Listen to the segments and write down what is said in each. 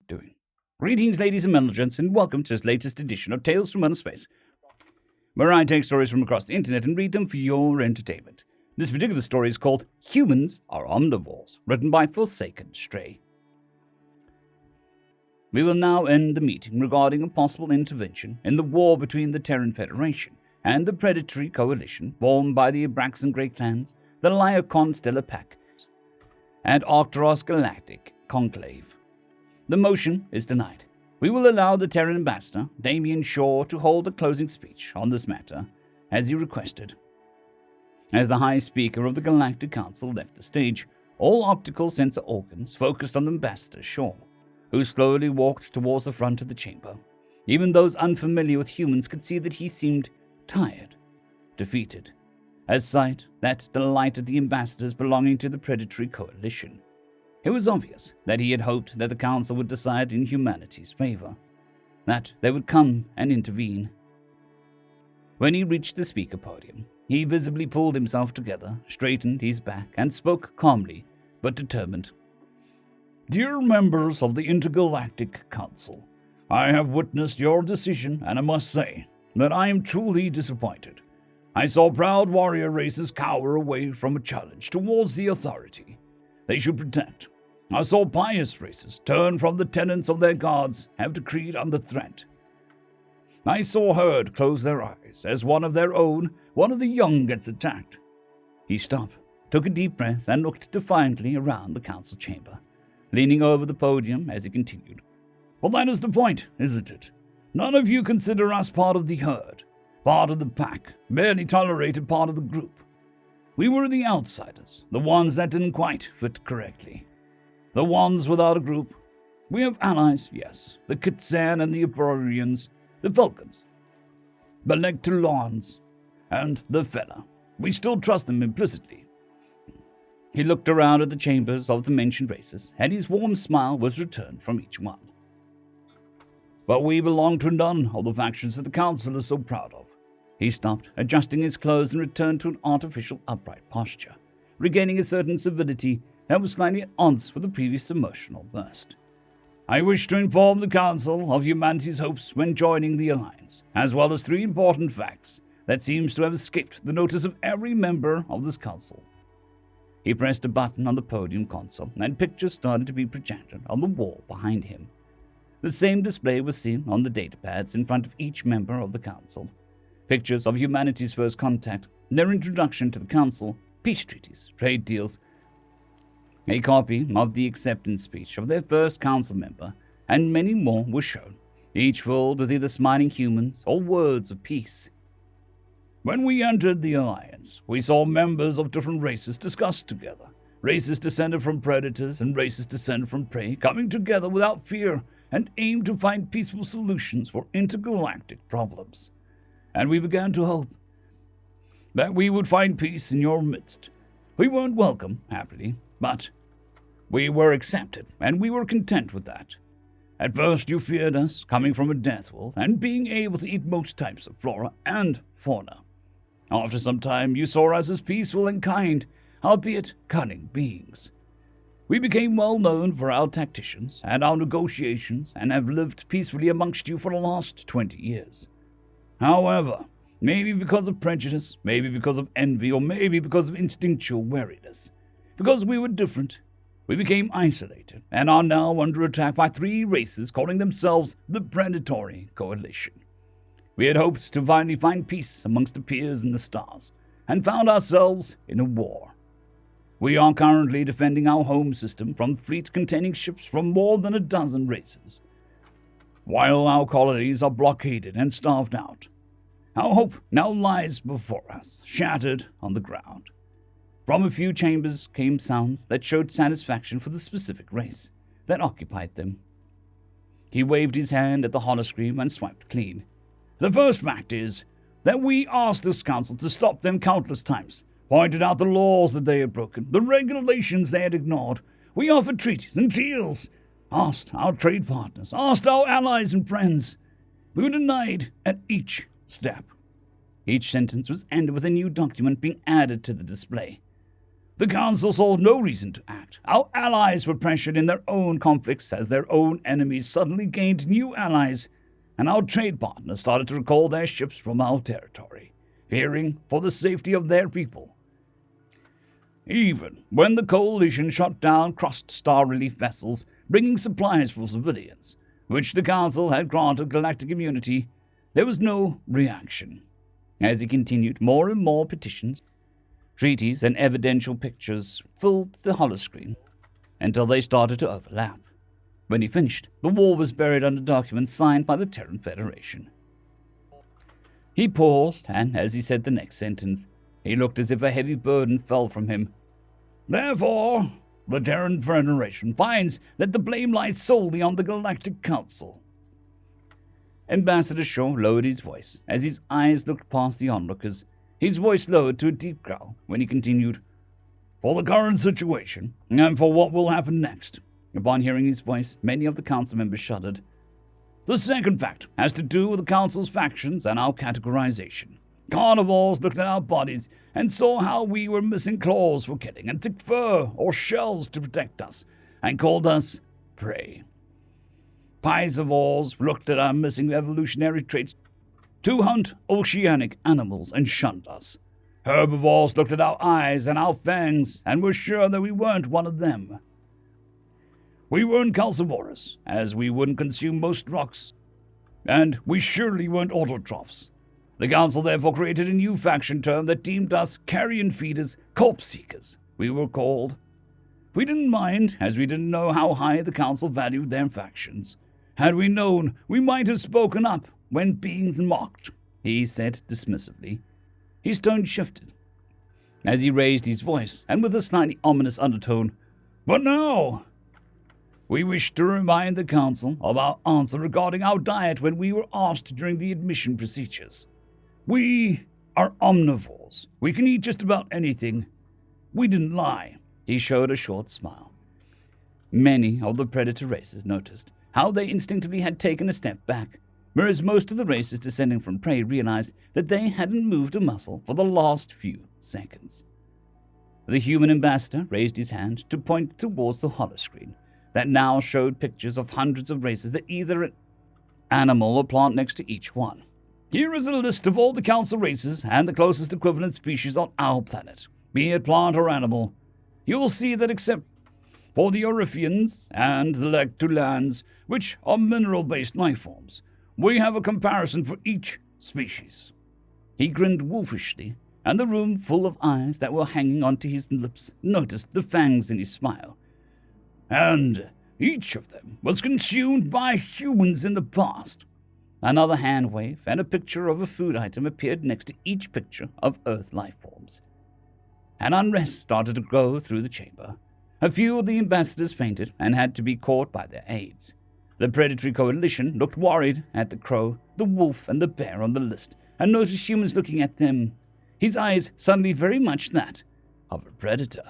doing? Greetings, ladies and gents, and welcome to this latest edition of Tales from Outer Space, where I take stories from across the internet and read them for your entertainment. This particular story is called Humans Are Omnivores, written by Forsaken Stray. We will now end the meeting regarding a possible intervention in the war between the Terran Federation and the predatory coalition formed by the Abraxan Grey Clans, the Lyacon Stellar Pack, and Arcturus Galactic Conclave. The motion is denied. We will allow the Terran ambassador, Damien Shaw, to hold a closing speech on this matter, as he requested. As the High Speaker of the Galactic Council left the stage, all optical sensor organs focused on Ambassador Shaw, who slowly walked towards the front of the chamber. Even those unfamiliar with humans could see that he seemed tired, defeated, a sight that delighted the ambassadors belonging to the predatory coalition. It was obvious that he had hoped that the council would decide in humanity's favor, that they would come and intervene. When he reached the speaker podium, he visibly pulled himself together, straightened his back, and spoke calmly but determined. Dear members of the Intergalactic Council, I have witnessed your decision, and I must say that I am truly disappointed. I saw proud warrior races cower away from a challenge towards the authority they should protect. I saw pious races turn from the tenets of their gods have decreed under threat. I saw herd close their eyes as one of their own, one of the young, gets attacked. He stopped, took a deep breath, and looked defiantly around the council chamber, leaning over the podium as he continued. Well, that is the point, isn't it? None of you consider us part of the herd, part of the pack, barely tolerated part of the group. We were the outsiders, the ones that didn't quite fit correctly. The ones without a group. We have allies, yes, the Kitsan and the Abrorians, the Vulcans, the Lectulons, and the Fella. We still trust them implicitly. He looked around at the chambers of the mentioned races, and his warm smile was returned from each one. But we belong to none of the factions that the council is so proud of. He stopped, adjusting his clothes, and returned to an artificial upright posture, regaining a certain civility that was slightly at odds with the previous emotional burst. I wish to inform the Council of humanity's hopes when joining the Alliance, as well as 3 important facts that seems to have escaped the notice of every member of this Council. He pressed a button on the podium console, and pictures started to be projected on the wall behind him. The same display was seen on the datapads in front of each member of the Council. Pictures of humanity's first contact, their introduction to the Council, peace treaties, trade deals, a copy of the acceptance speech of their first council member, and many more were shown, each filled with either smiling humans or words of peace. When we entered the Alliance, we saw members of different races discussed together, races descended from predators and races descended from prey, coming together without fear and aim to find peaceful solutions for intergalactic problems. And we began to hope that we would find peace in your midst. We weren't welcome, happily, but we were accepted, and we were content with that. At first you feared us, coming from a death world, and being able to eat most types of flora and fauna. After some time you saw us as peaceful and kind, albeit cunning beings. We became well known for our tacticians and our negotiations, and have lived peacefully amongst you for the last 20 years. However, maybe because of prejudice, maybe because of envy, or maybe because of instinctual wariness, because we were different, we became isolated and are now under attack by 3 races calling themselves the Predatory Coalition. We had hoped to finally find peace amongst the peers in the stars, and found ourselves in a war. We are currently defending our home system from fleets containing ships from more than a dozen races, while our colonies are blockaded and starved out. Our hope now lies before us, shattered on the ground. From a few chambers came sounds that showed satisfaction for the specific race that occupied them. He waved his hand at the holoscreen and swiped clean. The first fact is that we asked this council to stop them countless times, pointed out the laws that they had broken, the regulations they had ignored. We offered treaties and deals, asked our trade partners, asked our allies and friends. We were denied at each step. Each sentence was ended with a new document being added to the display. The Council saw no reason to act. Our allies were pressured in their own conflicts as their own enemies suddenly gained new allies, and our trade partners started to recall their ships from our territory, fearing for the safety of their people. Even when the Coalition shot down crossed star relief vessels bringing supplies for civilians, which the Council had granted galactic immunity, there was no reaction. As he continued, more and more petitions, treaties, and evidential pictures filled the holoscreen until they started to overlap. When he finished, the wall was buried under documents signed by the Terran Federation. He paused, and as he said the next sentence, he looked as if a heavy burden fell from him. Therefore, the Terran Federation finds that the blame lies solely on the Galactic Council. Ambassador Shaw lowered his voice as his eyes looked past the onlookers, his voice lowered to a deep growl when he continued, For the current situation, and for what will happen next. Upon hearing his voice, many of the council members shuddered. The second fact has to do with the council's factions and our categorization. Carnivores looked at our bodies and saw how we were missing claws for killing and thick fur or shells to protect us, and called us prey. Piscivores looked at our missing evolutionary traits to hunt oceanic animals and shunned us. Herbivores looked at our eyes and our fangs and were sure that we weren't one of them. We weren't calcivorous, as we wouldn't consume most rocks, and we surely weren't autotrophs. The council therefore created a new faction term that deemed us carrion feeders, corpse seekers, we were called. We didn't mind, as we didn't know how high the council valued their factions. Had we known, we might have spoken up when being mocked, he said dismissively. His tone shifted as he raised his voice, and with a slightly ominous undertone, But now, we wish to remind the council of our answer regarding our diet when we were asked during the admission procedures. We are omnivores. We can eat just about anything. We didn't lie. He showed a short smile. Many of the predator races noticed how they instinctively had taken a step back, whereas most of the races descending from prey realized that they hadn't moved a muscle for the last few seconds. The human ambassador raised his hand to point towards the holoscreen that now showed pictures of hundreds of races that either an animal or plant next to each one. Here is a list of all the council races and the closest equivalent species on our planet, be it plant or animal. You will see that except for the Orifians and the Lectulans, which are mineral-based life forms, we have a comparison for each species. He grinned wolfishly, and the room full of eyes that were hanging onto his lips noticed the fangs in his smile. And each of them was consumed by humans in the past. Another hand wave and a picture of a food item appeared next to each picture of Earth life forms. An unrest started to grow through the chamber. A few of the ambassadors fainted and had to be caught by their aides. The predatory coalition looked worried at the crow, the wolf, and the bear on the list, and noticed humans looking at them, his eyes suddenly very much that of a predator.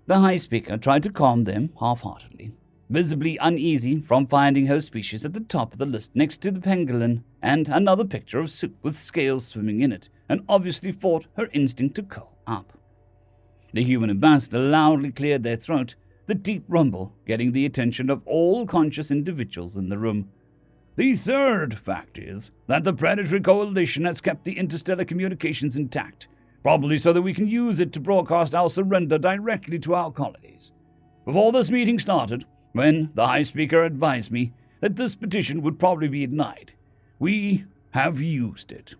The High Speaker tried to calm them half-heartedly, visibly uneasy from finding her species at the top of the list next to the pangolin and another picture of soup with scales swimming in it, and obviously fought her instinct to curl up. The human ambassador loudly cleared their throat, the deep rumble getting the attention of all conscious individuals in the room. The third fact is that the predatory coalition has kept the interstellar communications intact, probably so that we can use it to broadcast our surrender directly to our colonies. Before this meeting started, when the High Speaker advised me that this petition would probably be denied, we have used it.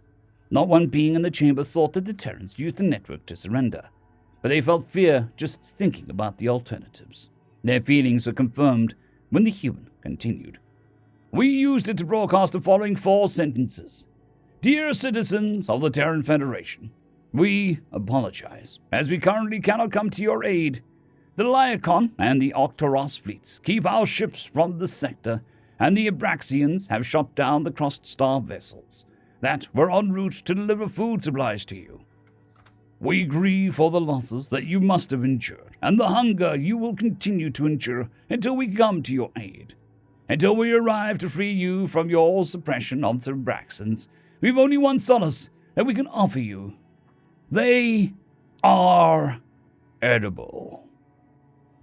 Not one being in the chamber thought that the Terrans used the network to surrender, but they felt fear just thinking about the alternatives. Their feelings were confirmed when the human continued. We used it to broadcast the following 4 sentences. Dear citizens of the Terran Federation, we apologize, as we currently cannot come to your aid. The Lyacon and the Octoros fleets keep our ships from the sector, and the Abraxians have shot down the crossed star vessels that were en route to deliver food supplies to you. We grieve for the losses that you must have endured, and the hunger you will continue to endure until we come to your aid. Until we arrive to free you from your suppression of the Abraxans, we've only one solace that we can offer you. They are edible.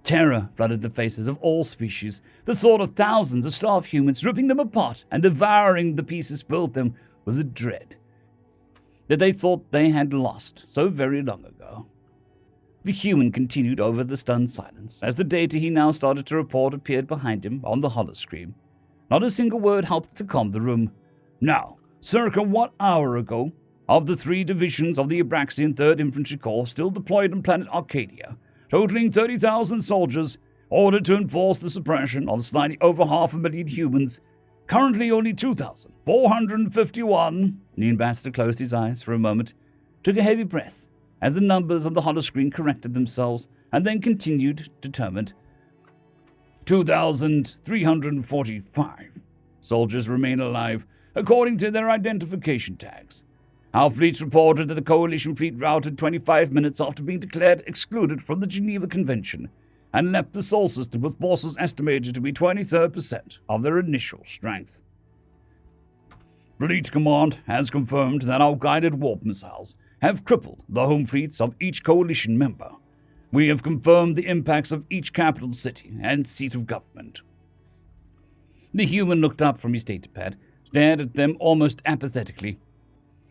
Terror flooded the faces of all species. The thought of thousands of starved humans ripping them apart and devouring the pieces filled them with a dread that they thought they had lost so very long ago. The human continued over the stunned silence as the data he now started to report appeared behind him on the holoscreen. Not a single word helped to calm the room. Now, circa 1 hour ago, of the 3 divisions of the Abraxian 3rd Infantry Corps still deployed on planet Arcadia, totaling 30,000 soldiers, ordered to enforce the suppression of slightly over 500,000 humans. Currently only 2,451. The ambassador closed his eyes for a moment, took a heavy breath as the numbers on the holoscreen corrected themselves, and then continued, determined. 2,345 soldiers remain alive, according to their identification tags. Our fleets reported that the coalition fleet routed 25 minutes after being declared excluded from the Geneva Convention and left the Sol system with forces estimated to be 23% of their initial strength. Fleet Command has confirmed that our guided warp missiles have crippled the home fleets of each coalition member. We have confirmed the impacts of each capital city and seat of government. The human looked up from his datapad, stared at them almost apathetically.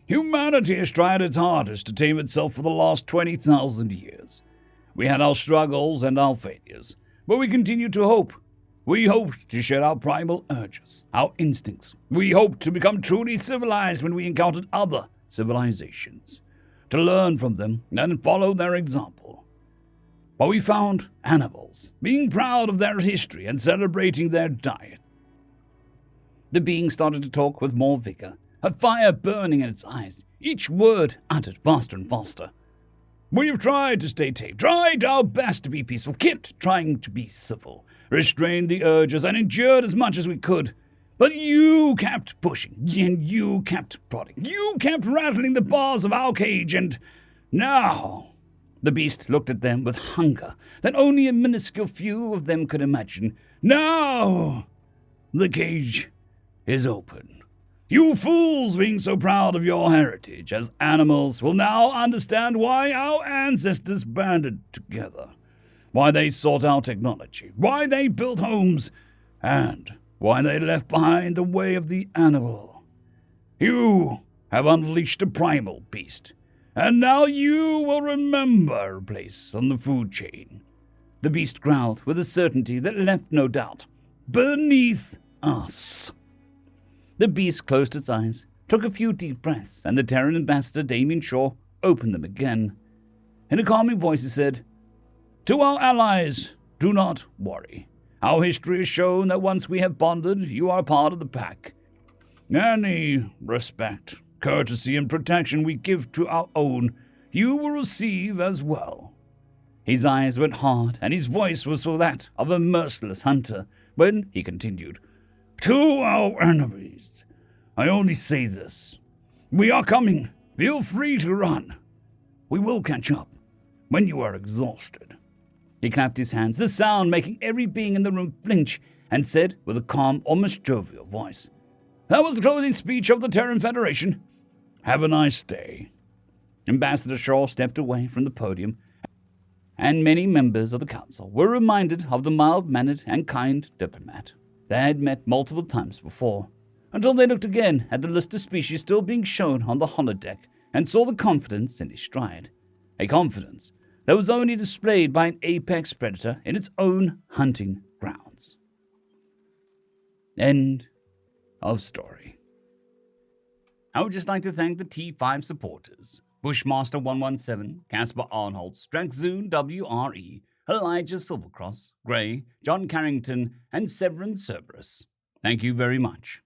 Humanity has tried its hardest to tame itself for the last 20,000 years. We had our struggles and our failures, but we continue to hope. We hoped to shed our primal urges, our instincts. We hoped to become truly civilized when we encountered other civilizations, to learn from them and follow their example. But we found animals, being proud of their history and celebrating their diet. The being started to talk with more vigor, a fire burning in its eyes, each word uttered faster and faster. We've tried to stay tame, tried our best to be peaceful, kept trying to be civil, restrained the urges, and endured as much as we could. But you kept pushing, and you kept prodding. You kept rattling the bars of our cage, and now... The beast looked at them with hunger that only a minuscule few of them could imagine. Now the cage is open. You fools being so proud of your heritage as animals will now understand why our ancestors banded together, why they sought out technology, why they built homes, and why they left behind the way of the animal. You have unleashed a primal beast, and now you will remember a place on the food chain. The beast growled with a certainty that left no doubt. Beneath us. The beast closed its eyes, took a few deep breaths, and the Terran ambassador, Damien Shaw, opened them again. In a calming voice he said, To our allies, do not worry. Our history has shown that once we have bonded, you are part of the pack. Any respect, courtesy, and protection we give to our own, you will receive as well. His eyes went hard, and his voice was that of a merciless hunter, when he continued, To our enemies, I only say this. We are coming. Feel free to run. We will catch up when you are exhausted. He clapped his hands, the sound making every being in the room flinch, and said with a calm, almost jovial voice, That was the closing speech of the Terran Federation. Have a nice day. Ambassador Shaw stepped away from the podium, and many members of the council were reminded of the mild-mannered and kind diplomat they had met multiple times before, until they looked again at the list of species still being shown on the holodeck and saw the confidence in his stride, a confidence that was only displayed by an apex predator in its own hunting grounds. End of story. I would just like to thank the T5 supporters, Bushmaster 117, Casper Arnholtz, Drexzoon WRE, Elijah Silvercross, Gray, John Carrington, and Severin Cerberus. Thank you very much.